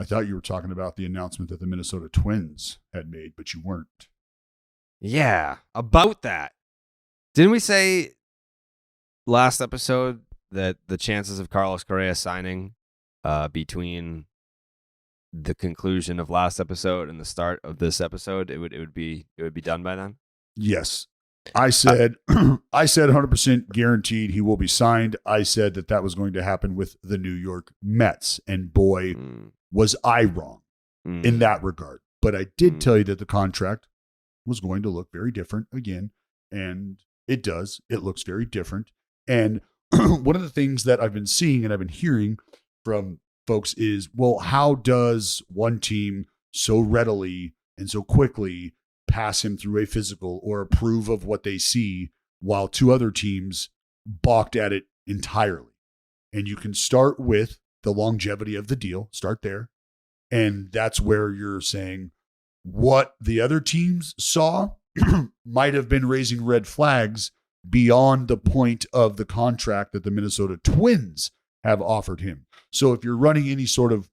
I thought you were talking about the announcement that the Minnesota Twins had made, but you weren't. Yeah, about that. Didn't we say last episode that the chances of Carlos Correa signing between the conclusion of last episode and the start of this episode, it would be done by then? Yes. I said 100% guaranteed he will be signed. I said that was going to happen with the New York Mets, and boy, was I wrong in that regard. But I did tell you that the contract was going to look very different again, and it does. It looks very different. And one of the things that I've been seeing and I've been hearing from folks is, well, how does one team so readily and so quickly pass him through a physical or approve of what they see while two other teams balked at it entirely? And you can start with the longevity of the deal, start there. And that's where you're saying what the other teams saw might have been raising red flags beyond the point of the contract that the Minnesota Twins have offered him. So if you're running any sort of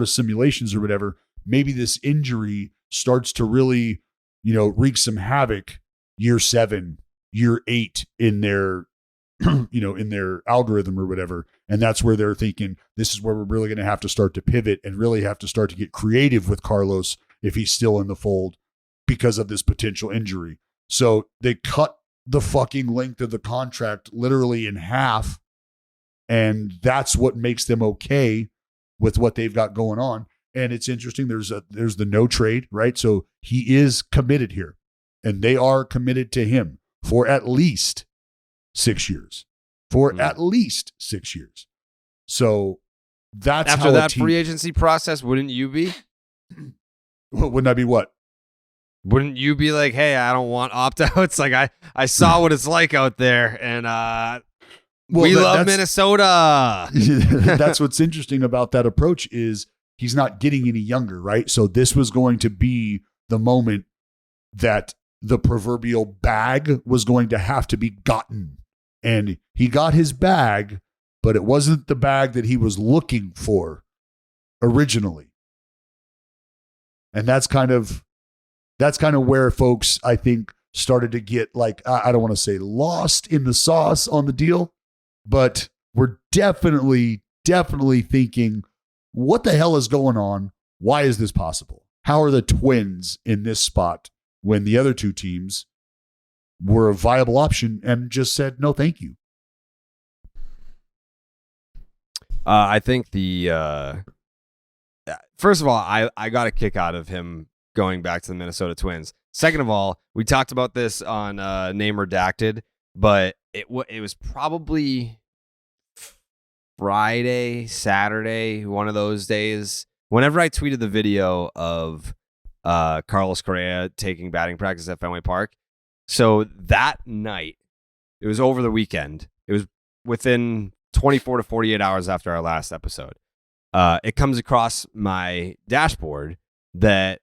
simulations or whatever, maybe this injury starts to really, wreak some havoc year 7, year 8 in their, in their algorithm or whatever. And that's where they're thinking, this is where we're really going to have to start to pivot and really have to start to get creative with Carlos if he's still in the fold because of this potential injury. So they cut the fucking length of the contract literally in half. And that's what makes them okay with what they've got going on. And it's interesting. There's the no trade, right? So he is committed here, and they are committed to him for at least 6 years. At least 6 years. So that's after that free agency process. Wouldn't you be? Wouldn't I be what? Wouldn't you be like, hey, I don't want opt-outs? Like I saw what it's like out there, and we love Minnesota. That's what's interesting about that approach is he's not getting any younger, right? So this was going to be the moment that the proverbial bag was going to have to be gotten. And he got his bag, but it wasn't the bag that he was looking for originally. And that's kind of where folks, I think, started to get like, I don't want to say lost in the sauce on the deal, but we're definitely thinking, what the hell is going on? Why is this possible? How are the Twins in this spot when the other two teams were a viable option and just said, no, thank you? I think first of all, I got a kick out of him going back to the Minnesota Twins. Second of all, we talked about this on Name Redacted, but it was probably Friday, Saturday, one of those days. Whenever I tweeted the video of Carlos Correa taking batting practice at Fenway Park, so that night, it was over the weekend. It was within 24 to 48 hours after our last episode. It comes across my dashboard that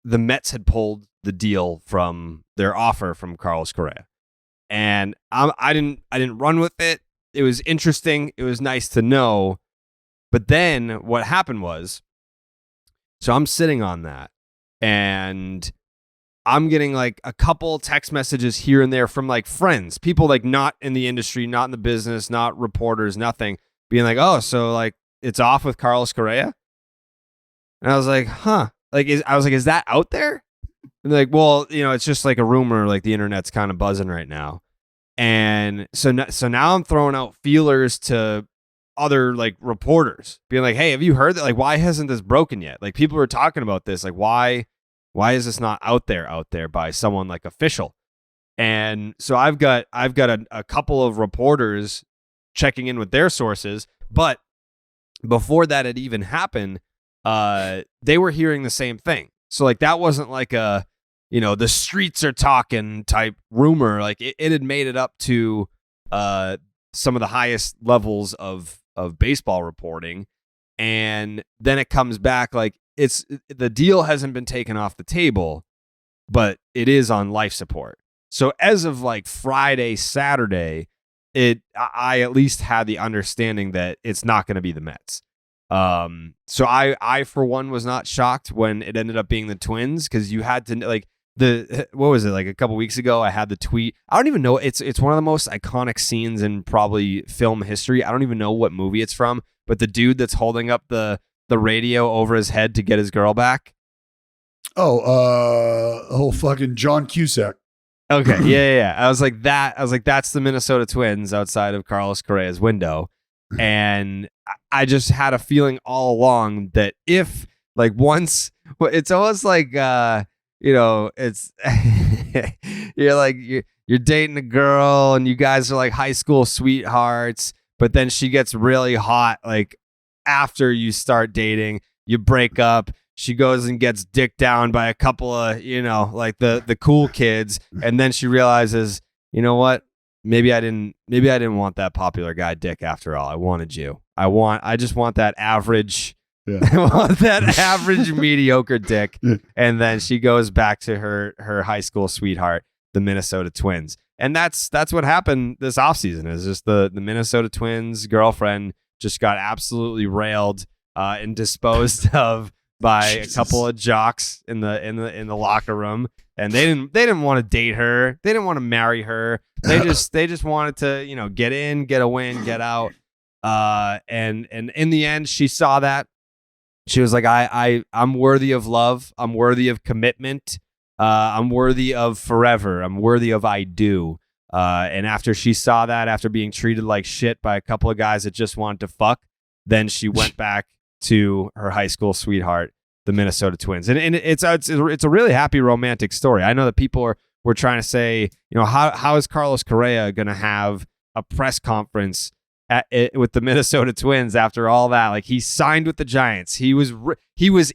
the Mets had pulled the deal from their offer from Carlos Correa, and I didn't run with it. It was interesting. It was nice to know. But then what happened was, so I'm sitting on that, and I'm getting like a couple text messages here and there from like friends, people like not in the industry, not in the business, not reporters, nothing, being like, oh, so like it's off with Carlos Correa? And I was like, huh. Is that out there? And they're like, well, it's just like a rumor, like the internet's kind of buzzing right now. And so now I'm throwing out feelers to other like reporters, being like, hey, have you heard that? Like, why hasn't this broken yet? Like, people are talking about this. Like, why is this not out there by someone like official? And so I've got a couple of reporters checking in with their sources, but before that had even happened, they were hearing the same thing. So like that wasn't like a, the streets are talking type rumor. Like it had made it up to some of the highest levels of baseball reporting. And then it comes back like the deal hasn't been taken off the table, but it is on life support. So as of like Friday, Saturday, I at least had the understanding that it's not going to be the Mets. So I for one was not shocked when it ended up being the twins, because you had to like what was it, like a couple weeks ago I had the tweet. I don't even know, it's one of the most iconic scenes in probably film history. I don't even know what movie it's from, but the dude that's holding up the radio over his head to get his girl back. Oh, fucking John Cusack. Okay, yeah. I was like, that's the Minnesota Twins outside of Carlos Correa's window. And I just had a feeling all along that if, like, once, it's almost like, it's, you're dating a girl and you guys are like high school sweethearts, but then she gets really hot, like, after you start dating, you break up. She goes and gets dicked down by a couple of, like the cool kids. And then she realizes, you know what? Maybe I didn't want that popular guy dick after all. I wanted you. I just want that average. Yeah. I want that average mediocre dick. Yeah. And then she goes back to her high school sweetheart, the Minnesota Twins. And that's what happened this offseason, is just the Minnesota Twins girlfriend just got absolutely railed and disposed of by a couple of jocks in the locker room, and they didn't want to date her. They didn't want to marry her. They just wanted to, get in, get a win, get out. And in the end, she saw that. She was like, I'm worthy of love. I'm worthy of commitment. I'm worthy of forever. I'm worthy of I do. And after she saw that, after being treated like shit by a couple of guys that just wanted to fuck, then she went back to her high school sweetheart, the Minnesota Twins. And it's a really happy romantic story. I know that people were trying to say, how is Carlos Correa going to have a press conference with the Minnesota Twins after all that? Like, he signed with the Giants. He was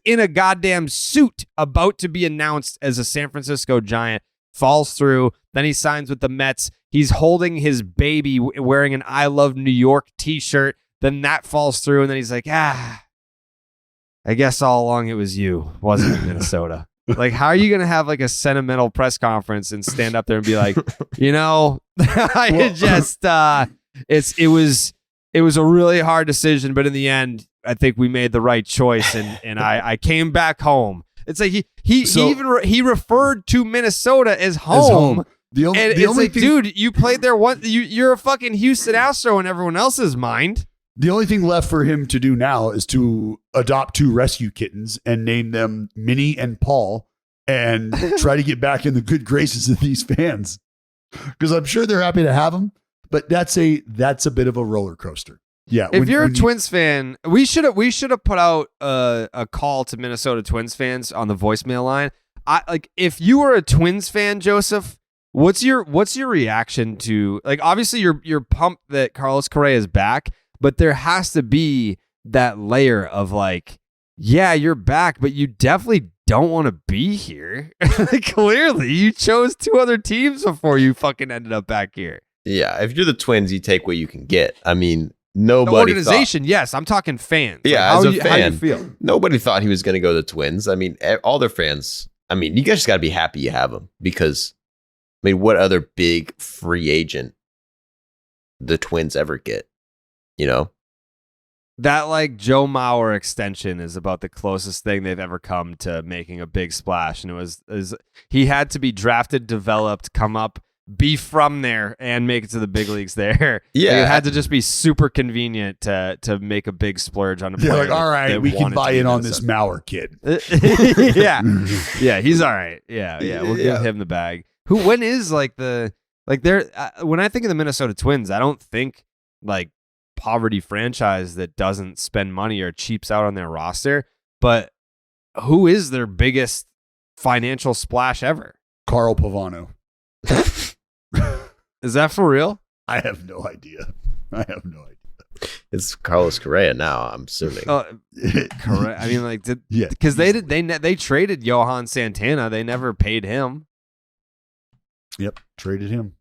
in a goddamn suit about to be announced as a San Francisco Giant, falls through. Then he signs with the Mets. He's holding his baby wearing an I Love New York t-shirt. Then that falls through. And then he's like, I guess all along it was you, wasn't it, Minnesota? Like, how are you going to have like a sentimental press conference and stand it was a really hard decision, but in the end, I think we made the right choice, and I came back home. It's like he referred to Minnesota as home. The only thing, dude, you played there once. You're a fucking Houston Astro in everyone else's mind. The only thing left for him to do now is to adopt 2 rescue kittens and name them Minnie and Paul, and try to get back in the good graces of these fans, because I'm sure they're happy to have him. But that's a bit of a roller coaster. Yeah. If you're a Twins fan, we should have put out a call to Minnesota Twins fans on the voicemail line. If you were a Twins fan, Joseph, what's your reaction to, like, obviously you're pumped that Carlos Correa is back, but there has to be that layer of like, yeah, you're back, but you definitely don't want to be here. Clearly, you chose 2 other teams before you fucking ended up back here. Yeah, if you're the Twins, you take what you can get. I mean, nobody. The organization, yes. I'm talking fans. Yeah, like, as a fan, how you feel? Nobody thought he was going to go to the Twins. I mean, all their fans. I mean, you guys just got to be happy you have him, because, I mean, what other big free agent the Twins ever get? That, like, Joe Mauer extension is about the closest thing they've ever come to making a big splash, and he had to be drafted, developed, come up, be from there, and make it to the big leagues there. Yeah, like, it had to just be super convenient to make a big splurge on a player. Like, all right, we can buy in on this Mauer kid. yeah, he's all right. Yeah, we'll give him the bag. When is like when I think of the Minnesota Twins, I don't think like poverty franchise that doesn't spend money or cheaps out on their roster, but who is their biggest financial splash ever? Carl Pavano. Is that for real? I have no idea. It's Carlos Correa now, I'm assuming. Correct. I mean, like, because they traded Johan Santana. They never paid him. Yep, traded him.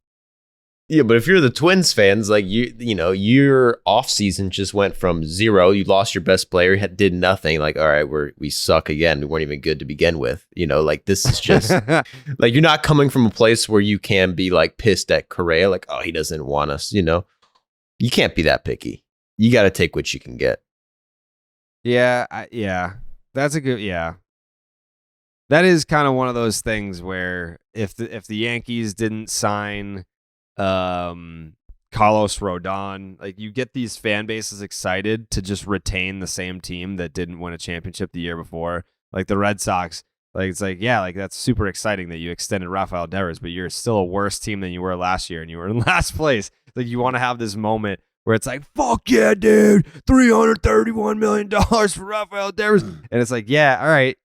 Yeah, but if you're the Twins fans, like your off season just went from 0. You lost your best player, did nothing. Like, all right, we suck again. We weren't even good to begin with. Like, this is just like, you're not coming from a place where you can be like pissed at Correa, like, oh, he doesn't want us. You can't be that picky. You got to take what you can get. Yeah. That's a good. Yeah, that is kind of one of those things where if the Yankees didn't sign Carlos Rodon, like you get these fan bases excited to just retain the same team that didn't win a championship the year before, like the Red Sox. Like it's like, yeah, like that's super exciting that you extended Rafael Devers, but you're still a worse team than you were last year, and you were in last place. Like you want to have this moment where it's like, fuck yeah, dude, $331 million for Rafael Devers, and it's like, yeah, all right.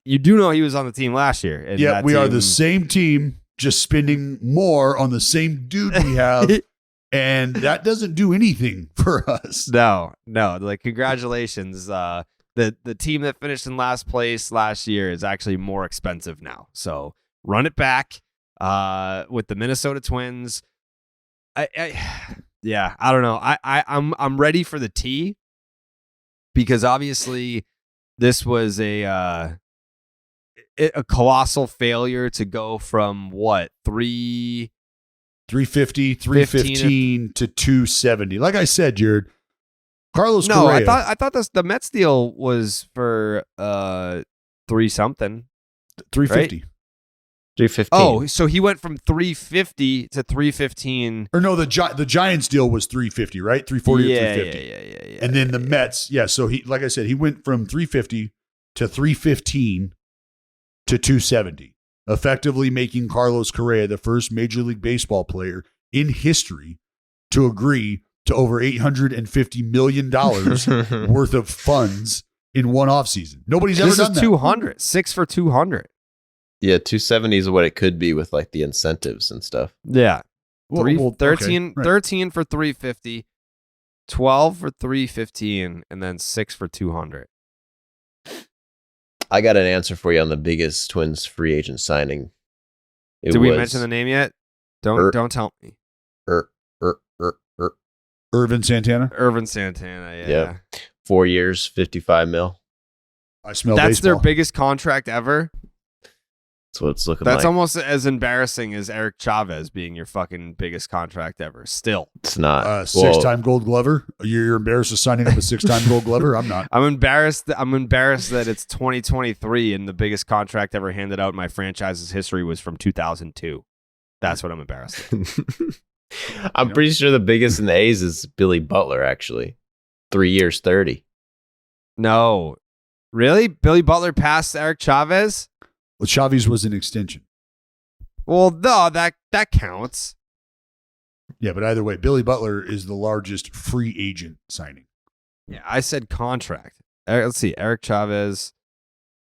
You do know he was on the team last year. And yeah, we are the same team, just spending more on the same dude we have, and that doesn't do anything for us. No. Like, congratulations. The team that finished in last place last year is actually more expensive now. So run it back. With the Minnesota Twins, I don't know. I'm ready for the T, because obviously this was a colossal failure to go from what 350, 315 to 270. Like I said, Jared, Carlos Correa. I thought the Mets deal was for 3-something. 350. Right? 315. Oh, so he went from 350 to 315. Or no, the Giants deal was 350, right? 340 or 350. Yeah. And then the Mets, so he, like I said, he went from 350 to 315 to 270, effectively making Carlos Correa the first Major League Baseball player in history to agree to over $850 million worth of funds in one offseason. Nobody's ever done that. 200. 6 for 200. Yeah, 270 is what it could be with like the incentives and stuff. Yeah. Well, 13 okay, right. 13 for 350, 12 for 315, and then 6 for 200. I got an answer for you on the biggest Twins free agent signing. Did we mention the name yet? Don't tell me. Irvin Santana? Irvin Santana, yeah. Yep. 4 years, 55 mil. I smell That's baseball. their biggest contract ever. That's what it's looking That's like. almost as embarrassing as Eric Chavez being your fucking biggest contract ever. Still. It's not. Six-time Gold Glover? You're embarrassed of signing up a six-time Gold Glover? I'm not. I'm embarrassed that it's 2023 and the biggest contract ever handed out in my franchise's history was from 2002. That's what I'm embarrassed of. I'm pretty sure the biggest in the A's is Billy Butler, actually. 3 years, 30. No. Really? Billy Butler passed Eric Chavez? Well, Chavez was an extension. Well, no, that counts. Yeah, but either way, Billy Butler is the largest free agent signing. Yeah, I said contract. Let's see. Eric Chavez.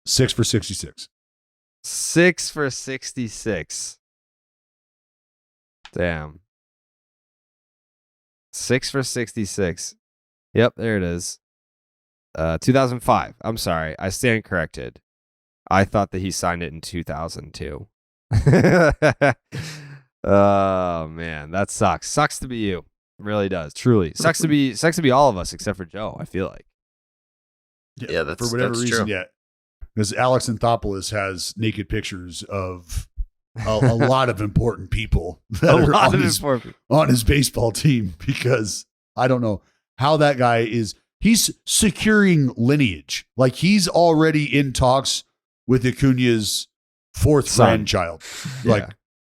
6 for 66. 6 for 66. Damn. 6 for 66. Yep, there it is. 2005. I'm sorry. I stand corrected. I thought that he signed it in 2002. Oh man, that sucks. Sucks to be you. It really does. Truly. Sucks to be all of us except for Joe, I feel like. Yeah, that's for whatever reason, true. yeah. Because Alex Anthopoulos has naked pictures of a lot of important people that are on his baseball team, because I don't know how that guy is. He's securing lineage. Like he's already in talks with Acuna's fourth grandchild. Yeah.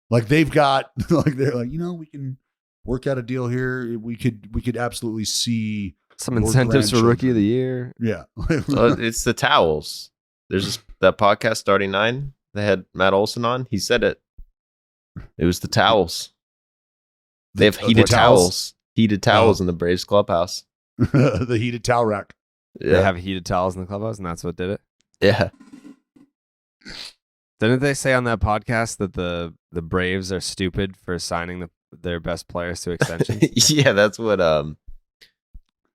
Like they've got, like they're like, we can work out a deal here. We could absolutely see some incentives for Rookie of the Year. Yeah. It's the towels. There's that podcast, Starting Nine. They had Matt Olson on. He said it. It was the towels. They have heated towels. Heated towels in the Braves clubhouse. The heated towel rack. Yeah. They have heated towels in the clubhouse, and that's what did it? Yeah. Didn't they say on that podcast that the Braves are stupid for signing their best players to extensions? Yeah, that's what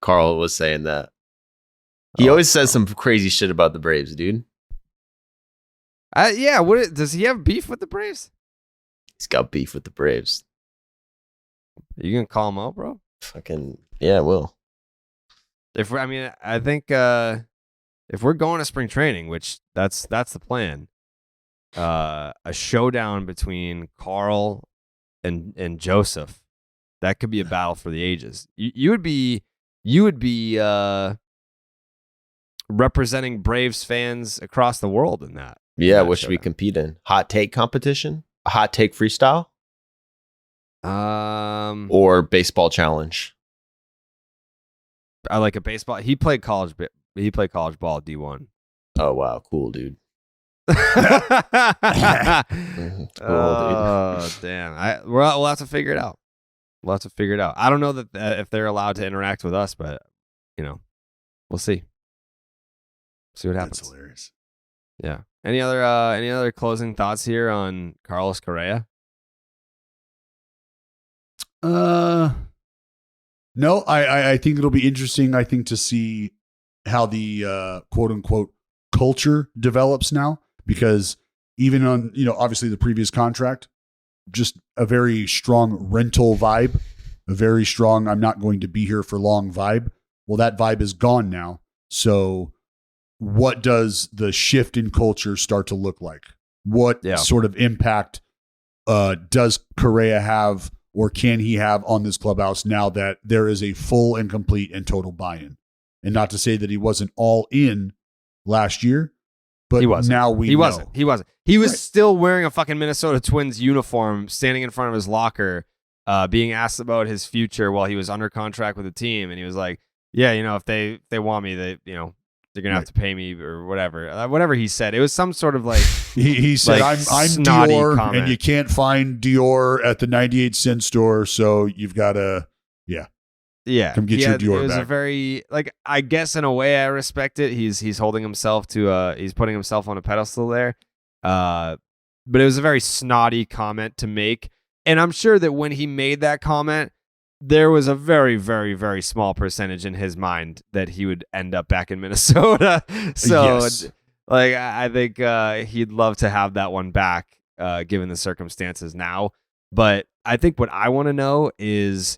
Carl was saying that. He always says some crazy shit about the Braves, dude. Yeah, does he have beef with the Braves? He's got beef with the Braves. Are you gonna call him out, bro? Fucking yeah, I will. I think if we're going to spring training, which that's the plan, a showdown between Carl and Joseph, that could be a battle for the ages. You would be representing Braves fans across the world in that. Yeah, what should we compete in? Hot take competition? A hot take freestyle? Or baseball challenge? I like a baseball. He played college ball D1. Oh wow, cool dude. Oh damn! We'll have to figure it out. I don't know that if they're allowed to interact with us, but we'll see. See what happens. That's hilarious. Yeah. Any other closing thoughts here on Carlos Correa? No, I think it'll be interesting. I think to see how the quote unquote culture develops now, because even on, obviously the previous contract, just a very strong rental vibe, a very strong, I'm not going to be here for long vibe. Well, that vibe is gone now. So what does the shift in culture start to look like? What sort of impact does Correa have, or can he have on this clubhouse now that there is a full and complete and total buy-in? And not to say that he wasn't all in last year, but he wasn't. Now we he know. wasn't. He wasn't. He was still wearing a fucking Minnesota Twins uniform, standing in front of his locker, being asked about his future while he was under contract with the team, and he was like, "Yeah, if they want me, they're gonna have to pay me or whatever." Whatever he said, it was some sort of like he said, like "I'm snotty Dior, comment. And you can't find Dior at the 98-cent store, so you've got to, come get your Dior It was back." a very I guess in a way I respect it. He's holding himself to he's putting himself on a pedestal there, but it was a very snotty comment to make, and I'm sure that when he made that comment, there was a very, very, very small percentage in his mind that he would end up back in Minnesota. So, I think he'd love to have that one back, given the circumstances now. But I think what I want to know is,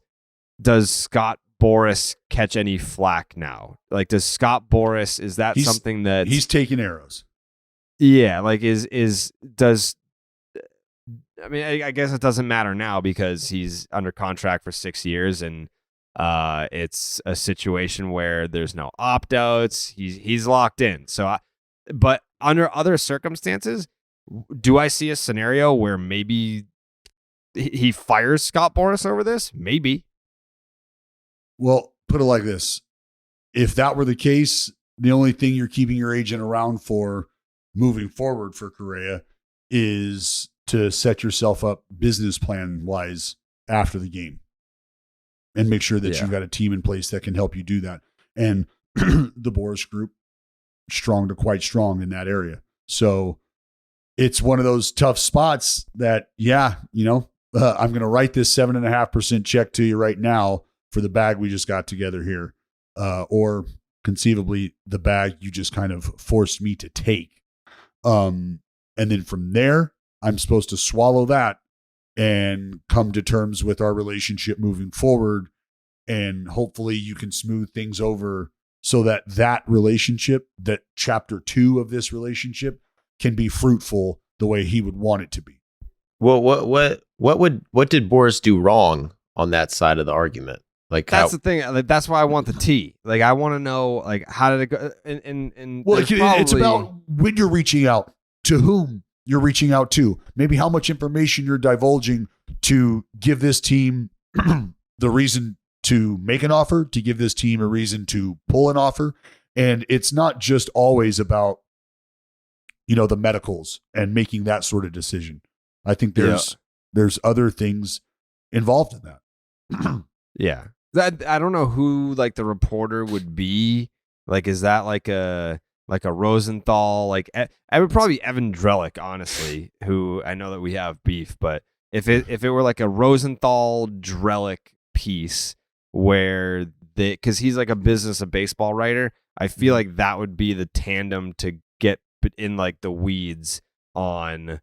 does Scott Boras catch any flack now? Like, does Scott Boras, is that something that he's taking arrows? Yeah, I mean, I guess it doesn't matter now because he's under contract for 6 years, and it's a situation where there's no opt-outs. He's locked in. So, but under other circumstances, do I see a scenario where maybe he fires Scott Boras over this? Maybe. Well, put it like this. If that were the case, the only thing you're keeping your agent around for moving forward for Correa is to set yourself up business plan wise after the game and make sure that you've got a team in place that can help you do that. And the Boras group, quite strong in that area. So it's one of those tough spots that, I'm going to write this 7.5% check to you right now for the bag we just got together here. Or conceivably the bag you just kind of forced me to take. And then from there, I'm supposed to swallow that and come to terms with our relationship moving forward. And hopefully you can smooth things over so that relationship, that chapter 2 of this relationship, can be fruitful the way he would want it to be. Well, what did Boras do wrong on that side of the argument? That's the thing. That's why I want the tea. I want to know, how did it go? And well, it's about when you're reaching out, to whom you're reaching out to, maybe how much information you're divulging to give this team the reason to make an offer, to give this team a reason to pull an offer. And it's not just always about, the medicals and making that sort of decision. I think there's other things involved in that. Yeah. I don't know who the reporter would be. Is that a Rosenthal? I would probably be Evan Drellick, honestly, who I know that we have beef, but if it were a Rosenthal Drellick piece where because he's a business of baseball writer, I feel like that would be the tandem to get in the weeds on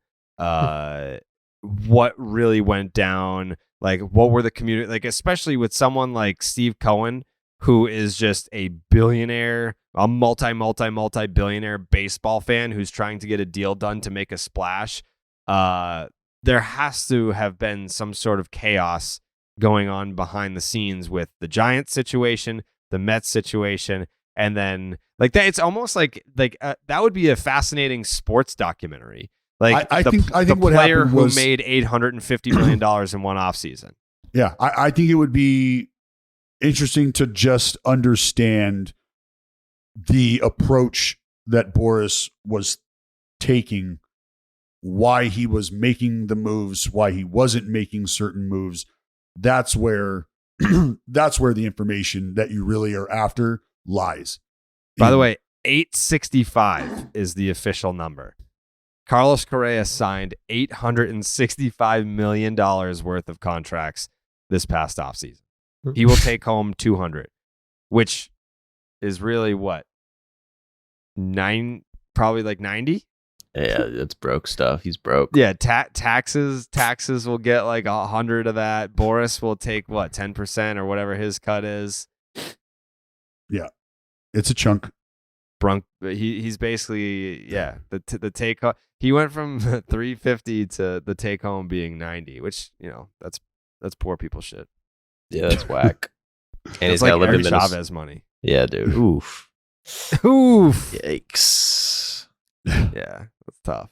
what really went down. What were the community, especially with someone like Steve Cohen, who is just a billionaire, a multi-billionaire baseball fan who's trying to get a deal done to make a splash. There has to have been some sort of chaos going on behind the scenes with the Giants situation, the Mets situation, and then like that. It's almost like that would be a fascinating sports documentary. Like I think the what player happened who was made $850 million in one offseason. Yeah, I think it would be interesting to just understand the approach that Boris was taking, why he was making the moves, why he wasn't making certain moves. That's where the information that you really are after lies. By the way, 865 is the official number. Carlos Correa signed $865 million worth of contracts this past offseason. He will take home 200, which is really what? Probably like 90? Yeah, that's broke stuff. He's broke. Yeah, taxes will get like 100 of that. Boris will take what, 10% or whatever his cut is. Yeah, it's a chunk. He's basically the take home. He went from 350 to the take home being 90, which that's poor people shit. Yeah, that's whack. And he's like got to live in Chavez money. Yeah, dude. Oof. Oof. Yikes. Yeah, that's tough.